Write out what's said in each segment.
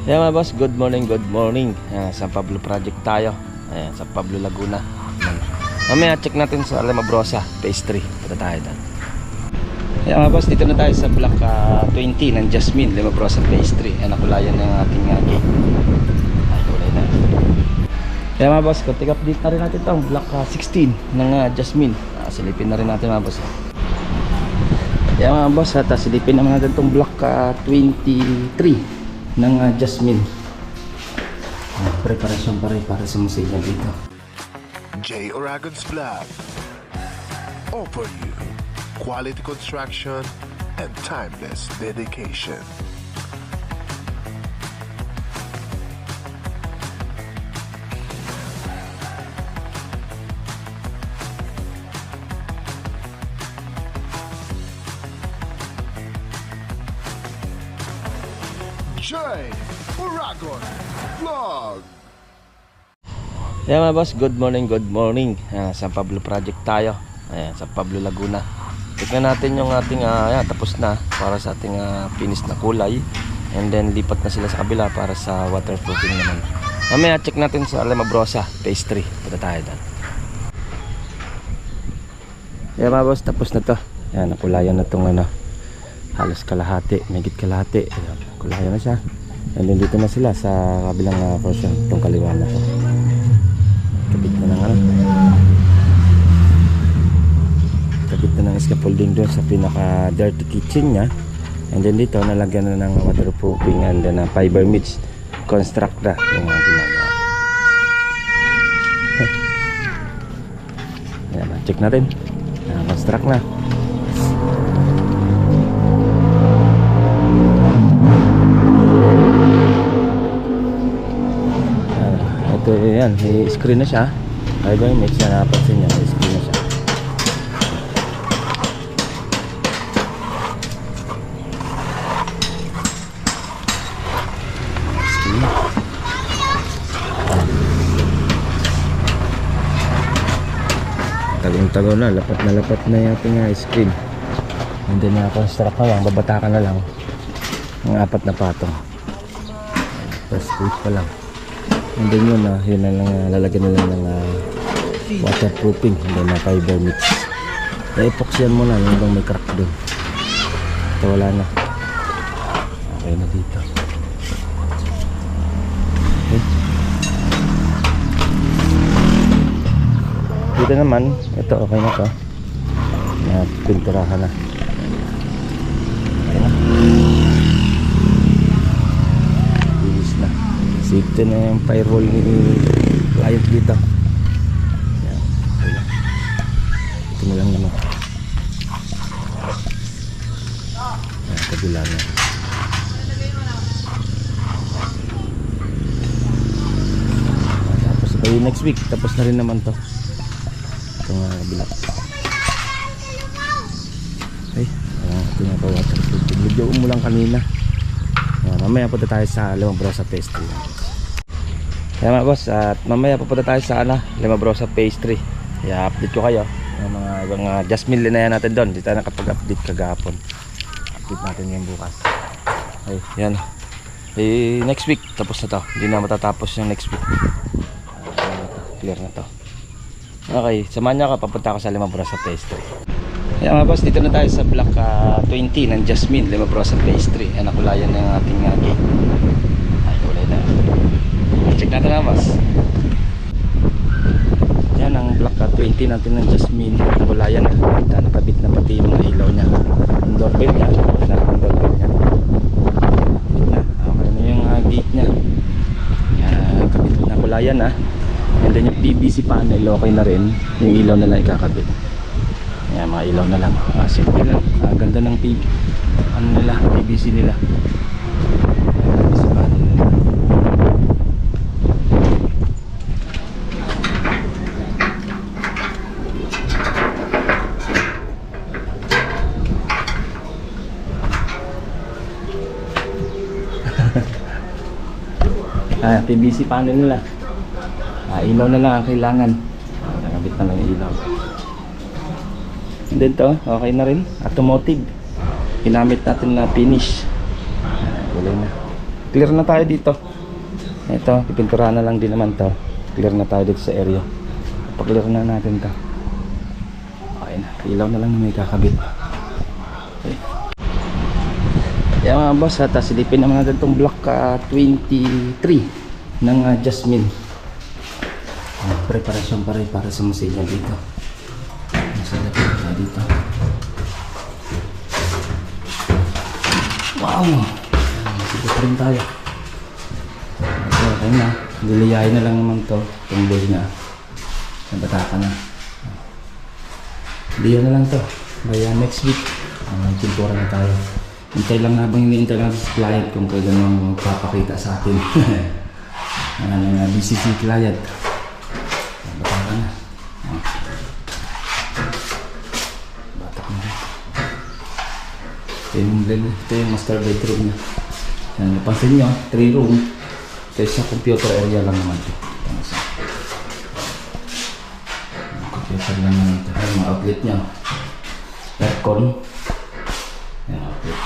Ayan mga boss, good morning, good morning. San Pablo Project tayo. Ayan, San Pablo, Laguna. Ayan. Mamaya check natin sa Alamabrosa, phase 3. Punta tayo doon. Ayan mga boss, dito na tayo sa block 20 ng Jasmine, Alamabrosa phase 3. Ayan, nakulayan na yung ating gate. Ay, kulay na. Ayan mga boss, konting update na rin natin itong block 16 ng Jasmine. Silipin na rin natin mga boss. Ayan mga boss, silipin naman natin itong block 23 ng Jasmine. Preparasyon pa rin para sa musika dito. J. Oragon's Vlog offer you quality construction and timeless dedication. J. Oragon Vlog. Ayan mga boss, good morning, good morning. San Pablo Project tayo. Ayan, San Pablo, Laguna. Tignan natin yung ating tapos na para sa ating finish na kulay. And then lipat na sila sa kabila para sa waterproofing naman. Mamaya check natin sa Alamabrosa phase 3. Punta tayo doon. Ayan mga boss, tapos na to. Ayan, nakulayan na itong halos kalahati, megit kalahati. Ayan, kulayan na siya. And then dito na sila sa kabilang portion, itong kaliwa na to. Kabit na ng kabit na ng scaffolding doon sa pinaka dirty kitchen nya. And then dito nalagyan na ng waterproofing and then fiber mix construct na yung ginagawa. Ayan, check natin. Construct na. Ito yan, i-screen na siya. Fiber mix na napansin niya, i-screen na siya. Tagal na, lapat na yung ating screen. And then construct na lang, babatakan na lang ng 4 na patong. First coat pa lang. And then yun na lang, lalagyan na lang ng waterproofing and then fiber mix. I-epoxyan mo na yung may crack doon. Ito wala na. Okay na dito. Okay. Dito naman, ito okay na to. Pinturahan na. Okay na. Bilis na. Safety na yung firewall ni client dito. Yan. Okay na. Ito na lang naman. Yan, kabila na. Tapos by next week, tapos na rin naman to. Itong kabila. Okay, ito nga pa waterproofing. Medyo umulang kanina. Mamaya punta tayo sa Alamabrosa phase 3. Kaya mga boss, at mamaya pupunta tayo sa Alamabrosa phase 3. Kaya update ko kayo yung mga ibang Jasmine linayan natin doon. Dito tayo nakapag-update kagahapon. Update natin yung bukas. Okay, yan. Next week tapos na to. Hindi na matatapos yung next week. Clear na to. Okay, samahan niyo ako, papunta ako sa Alamabrosa phase 3. Ayan mga boss, dito na tayo sa block 20 ng Jasmine, Alamabrosa phase 3. Ayan, nakulayan na yung ating gate. Ay, kulay na. Check natin na boss. Ayan ang block 20 natin ng Jasmine. Nakulayan na. Nakabit na pati yung mga ilaw niya. Ang doorbell niya. Ang doorbell niya. Kabit na. Okay na yung gate niya. Ayan, kabit na. Nakulayan na. And then yung PVC panel, okay na rin. Yung ilaw na lang ikakabit. Ayan, mga ilaw na lang. Simple lang. Ganda ng PVC nila. PVC panel nila. PVC panel nila. Ilaw na lang ang kailangan. Nakabit na lang yung ilaw. And then to, okay na rin. Automotive. Ginamit natin na finish. Kulay na. Ito clear na tayo dito. Ito, pipinturahan na lang din naman to. Clear na tayo dito sa area. Pa-clear na natin to. Okay na, ilaw na lang na may kakabit. Okay. Kaya mga boss, at silipin naman natin itong block 23 ng Jasmine. Preparasyon pa rin para sa masilya dito. Masilya pa dito. Wow! Masilya pa rin tayo. Okay na. Liliyahin na lang naman to. Tumboy na. Nabata na. Liyo na lang to. By next week. Pintura na tayo. Hintay lang habang hinihintay lang sa client kung kailan ang magpapakita sa atin. BCC client. Bata ka na. Bata ka na. Ito yung master bedroom niya. Yan, napansin nyo, 3 room. Ito sa computer area lang naman ito. Computer lang naman ito. Ay, mga outlet niya. Aircon. Yan, outlet.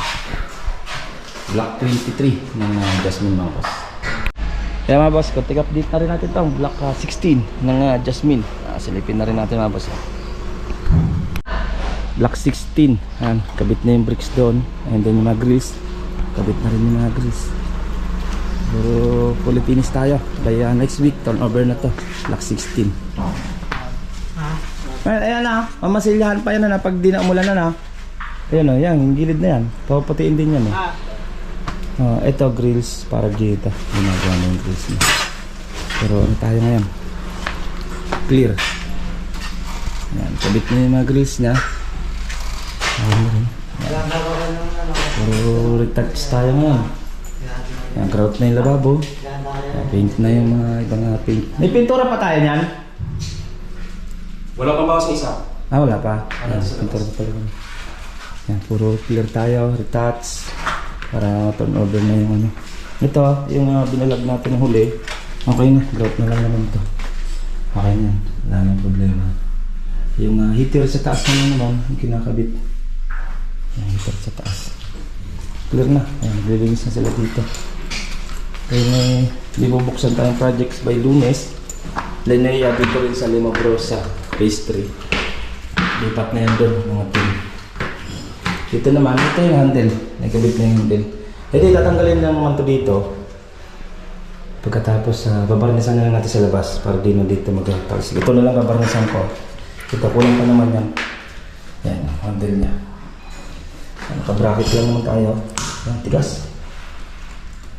Block 23 ng Jasmine mga boss. Kaya mga boss, konting update na rin natin itong Block 16 ng Jasmine. Silipin na rin natin mga boss. Block 16. Yan, kabit na yung bricks doon. And then yung mga grills. Kabit na rin yung mga grills. Pero fully finish tayo. Kaya next week, turnover na to. Block 16. Ayan na, mamasilyahan pa yan na pag di na umulan na. Ayan o, yan, yung gilid na yan. Papaputiin din yan eh. Ito grills para dito. Ginagawa na yung grills niya. Pero ano tayo ngayon? Clear. Ayan, kabit na yung mga grills niya. Pero retouch tayo ngayon. Ayan, grout na yung lababo. Ayan, paint na yung mga ibang paint. May pintura pa tayo niyan? Wala pa ba sa isa? Wala pa. Ayan, pintura pa pala. Ayan, puro clear tayo, retouch. Para turn over na yung ano. Ito, yung binalag natin ng huli. Okay na, grout na lang naman ito. Okay na, wala nang problema. Yung heater sa taas na naman, yung kinakabit. Yung heater sa taas. Clear na, ayan, naglilinis na sila dito. Kaya may bubuksan tayong projects by Lunes. Linea dito rin sa Limabrosa, phase 3. Lipat na yan doon, mga team. Dito naman, ito yung handle. Nakabit na yung handle. Ito tatanggalin lang naman to dito. Pagkatapos, babarnisan na lang natin sa labas para di na dito mag-talsik. Ito na lang babarnisan ko. Ito, kulang pa naman yan. Yan, handle niya. Naka-bracket lang naman tayo. Yan, tigas.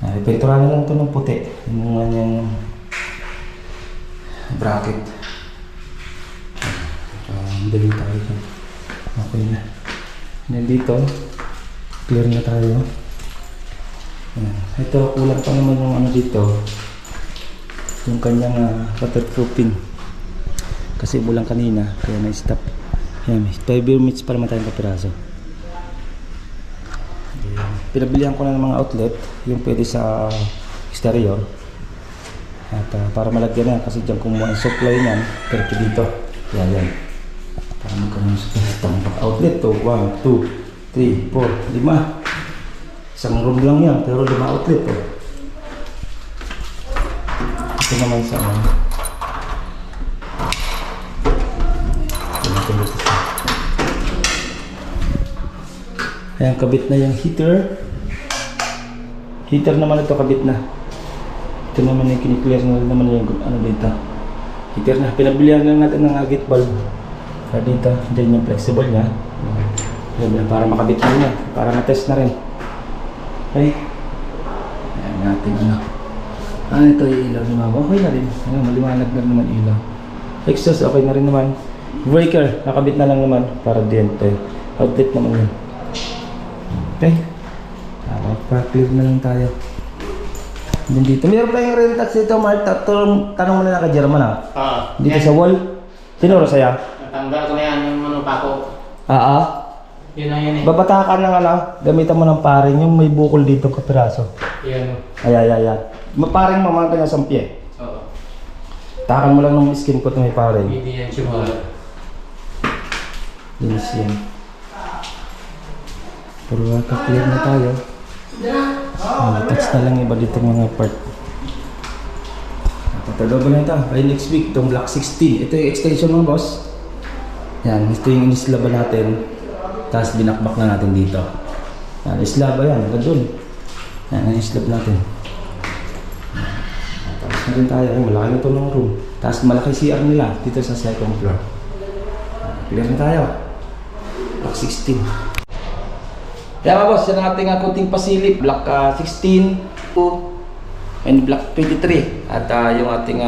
Ipinturahan na lang ito ng puti. Yung yung bracket. Handle tayo dyan. Okay na. Yan dito, clear na tayo. Ayan. Ito, kulang pa naman yung ano dito. Yung kanyang waterproofing. Kasi bulang kanina, kaya na-stop. Ayan, 5 minutes pa naman tayong kapiraso. Pinabilihan ko na ng mga outlet, yung pwede sa exterior. At para malagyan na, kasi dyan kumuha ang supply niyan, pero dito. Yan. Para magkaroon sa tambak outlet to 1, 2, 3, 4, 5. Isang room lang yan pero 5 outlet to. Ito naman sa ayan, kabit na yung heater. Heater naman ito, kabit na. Ito naman yung kiniklear na naman yung ano dito. Heater na, pinabilihan lang natin ng agit bulb. Dito, dyan yung flexible niya. Para makabit na niya. Para na-test na rin. Okay. Ayan natin ano. Ito yung ilaw ni Mama. Okay na rin. Maliwanag na naman ilaw. Exhaust, okay na rin naman. Breaker, nakabit na lang naman. Para diente. Outlet naman yun. Okay. Pa-clear na lang tayo. Then dito. Mayroon tayong real touch dito, Mark. Tanong mo na naka-German dito yan. Sa wall. Sinuro saya? Natanggal ko na yan yung ano pa ko. Yun lang yan eh. Babatakan ng ano, gamitan mo ng paring yung may bukol dito kapiraso. Yan. Ay. Paring mo mga kanya sampie. Oo. Takan mo lang ng skin coat na may paring. Hindi yan siya. Linis yan. Pero clear na tayo. Touch na lang iba dito mga part. Tatalobo na ito. By next week, itong Block 16. Ito yung extension mo, boss. Yan, ito yung inislaba natin. Tapos binakbak na natin dito. Yan, islaba yan. Hanggang dun. Yan, ang islab natin. Tapos na rin tayo. Ay, malaki na ito ng room. Tapos malaki CR nila dito sa second floor. Clear na tayo. Block 16. Kaya mga boss, yan ang ating kunting pasilip. Block 16 and Block 23. At yung ating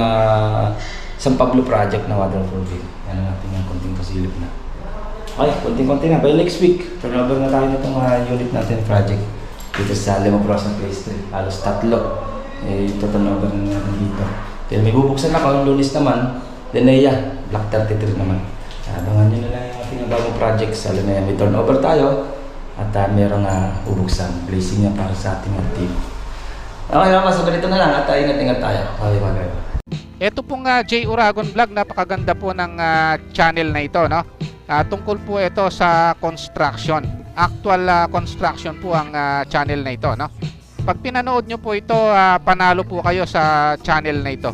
San Pablo project na waterproofing. Yan ang ating kunting pasilip na. Okay, konting-konti na. By next week, turnover na tayo nitong unit natin project. Dito sa Limabrosa Phase 3. Halos 3. Turnover na natin dito. Kaya may bubuksan ako. Lunes naman, Linea, Block 33 naman. Abangan nyo na lang yung ating bagong project sa Linea. May turnover tayo. At merong bubuksan. Blessing niya para sa ating team. Okay mga boss, ganito na lang. At ingat-ingat tayo. Okay, bagay. Ito pong J. Uragon Vlog, napakaganda po ng channel na ito, no? Tungkol po ito sa construction. Actual construction po ang channel na ito, no? Pag pinanood nyo po ito, panalo po kayo sa channel na ito.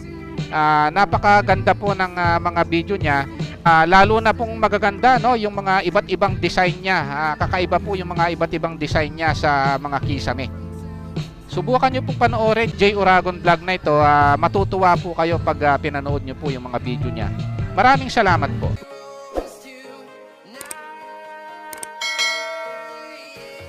Napakaganda po ng mga video niya. Lalo na pong magaganda, no, yung mga iba't ibang design niya. Kakaiba po yung mga iba't ibang design niya sa mga kisame. Subukan nyo pong panoorin J. Uragon Vlog na ito. Matutuwa po kayo pag pinanood nyo po yung mga video niya. Maraming salamat po.